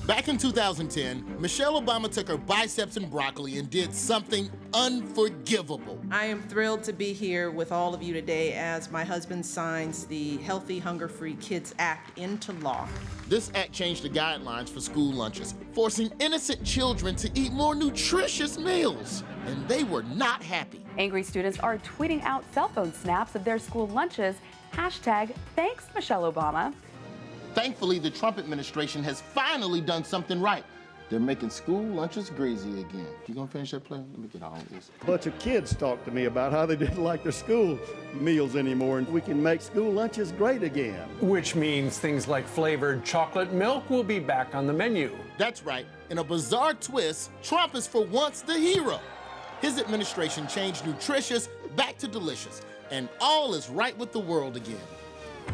Back in 2010, Michelle Obama took her biceps and broccoli and did something unforgivable. I am thrilled to be here with all of you today as my husband signs the Healthy Hunger-Free Kids Act into law. This act changed the guidelines for school lunches, forcing innocent children to eat more nutritious meals. And they were not happy. Angry students are tweeting out cell phone snaps of their school lunches. Hashtag thanks, Michelle Obama. Thankfully, the Trump administration has finally done something right. They're making school lunches greasy again. You gonna finish that play? Let me get all of this. A bunch of kids talked to me about how they didn't like their school meals anymore, and we can make school lunches great again. Which means things like flavored chocolate milk will be back on the menu. That's right. In a bizarre twist, Trump is for once the hero. His administration changed nutritious back to delicious, and all is right with the world again.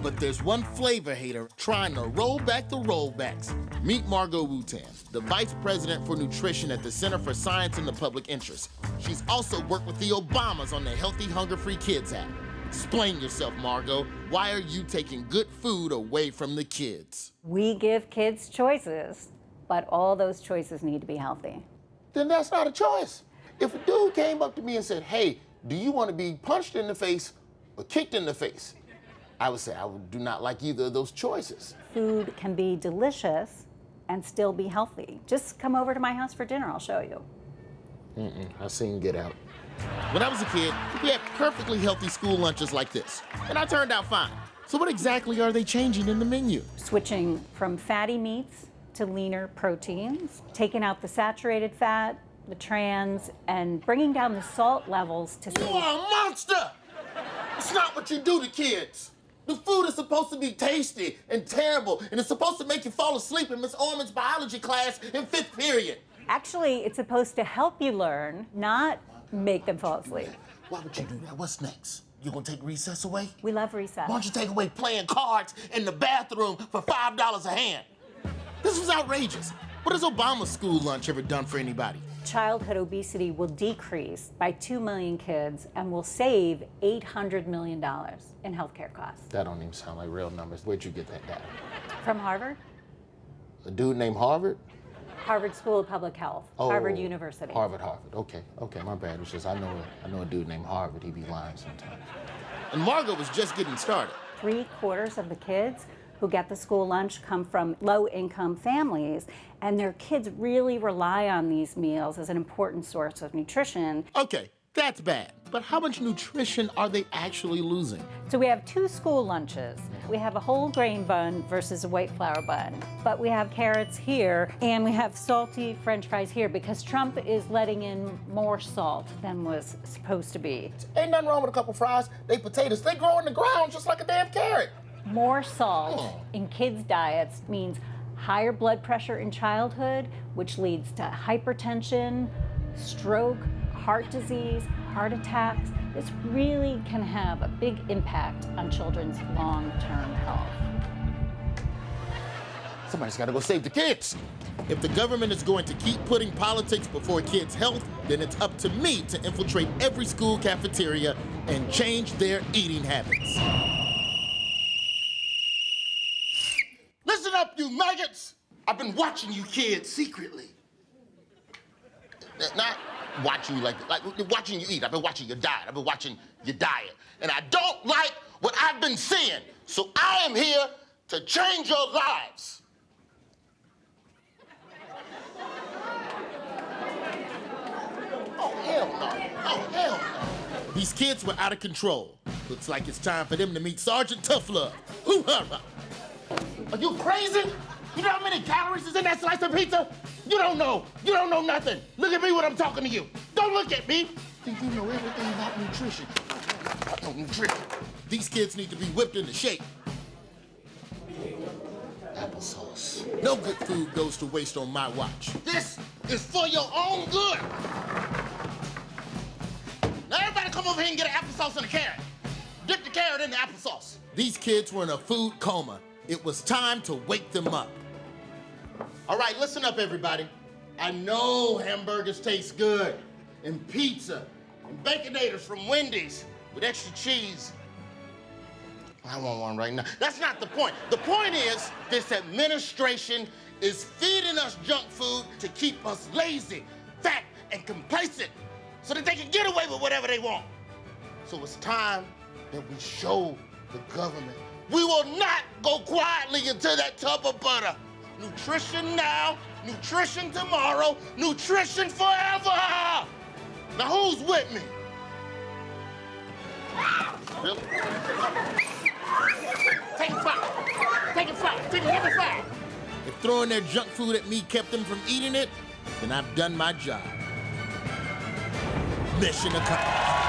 But there's one flavor hater trying to roll back the rollbacks. Meet Margot Wutan, the Vice President for Nutrition at the Center for Science and the Public Interest. She's also worked with the Obamas on the Healthy Hunger-Free Kids Act. Explain yourself, Margot. Why are you taking good food away from the kids? We give kids choices, but all those choices need to be healthy. Then that's not a choice. If a dude came up to me and said, hey, do you want to be punched in the face or kicked in the face? I would say I do not like either of those choices. Food can be delicious and still be healthy. Just come over to my house for dinner, I'll show you. I've seen Get Out. When I was a kid, we had perfectly healthy school lunches like this, and I turned out fine. So what exactly are they changing in the menu? Switching from fatty meats to leaner proteins, taking out the saturated fat, the trans, and bringing down the salt levels to You are a monster! It's not what you do to kids. The food is supposed to be tasty and terrible, and it's supposed to make you fall asleep in Miss Orman's biology class in 5th period. Actually, it's supposed to help you learn, not make them fall asleep. Why would you do that? What's next? You gonna take recess away? We love recess. Why don't you take away playing cards in the bathroom for $5 a hand? This was outrageous. What has Obama's school lunch ever done for anybody? Childhood obesity will decrease by 2 million kids and will save $800 million in healthcare costs. That don't even sound like real numbers. Where'd you get that data? From Harvard, A dude named Harvard? Harvard School of Public Health, Harvard University. Harvard. Okay, my bad. It's just I know a dude named Harvard. He be lying sometimes. And Margot was just getting started. 3/4 of the kids who get the school lunch come from low-income families, and their kids really rely on these meals as an important source of nutrition. Okay, that's bad. But how much nutrition are they actually losing? So we have 2 school lunches. We have a whole grain bun versus a white flour bun. But we have carrots here, and we have salty French fries here because Trump is letting in more salt than was supposed to be. Ain't nothing wrong with a couple fries. They potatoes. They grow in the ground just like a damn carrot. More salt in kids' diets means higher blood pressure in childhood, which leads to hypertension, stroke, heart disease, heart attacks. This really can have a big impact on children's long-term health. Somebody's got to go save the kids. If the government is going to keep putting politics before kids' health, then it's up to me to infiltrate every school cafeteria and change their eating habits. Listen up, you maggots! I've been watching you kids secretly. Not watching you like watching you eat. I've been watching your diet. I've been watching your diet. And I don't like what I've been seeing. So I am here to change your lives. Oh, hell no. Oh, hell no. These kids were out of control. Looks like it's time for them to meet Sergeant Tough Love. Hoo-ha! Are you crazy? You know how many calories is in that slice of pizza? You don't know. You don't know nothing. Look at me when I'm talking to you. Don't look at me. Think you know everything about nutrition. No nutrition. These kids need to be whipped into shape. Applesauce. No good food goes to waste on my watch. This is for your own good. Now everybody come over here and get an applesauce and a carrot. Dip the carrot in the applesauce. These kids were in a food coma. It was time to wake them up. All right, listen up, everybody. I know hamburgers taste good, and pizza, and Baconators from Wendy's with extra cheese. I want one right now. That's not the point. The point is this administration is feeding us junk food to keep us lazy, fat, and complacent so that they can get away with whatever they want. So it's time that we show the government we will not go quietly into that tub of butter. Nutrition now, nutrition tomorrow, nutrition forever. Now who's with me? Really? Take it five. Take it five. Take it 5. If throwing their junk food at me kept them from eating it, then I've done my job. Mission accomplished.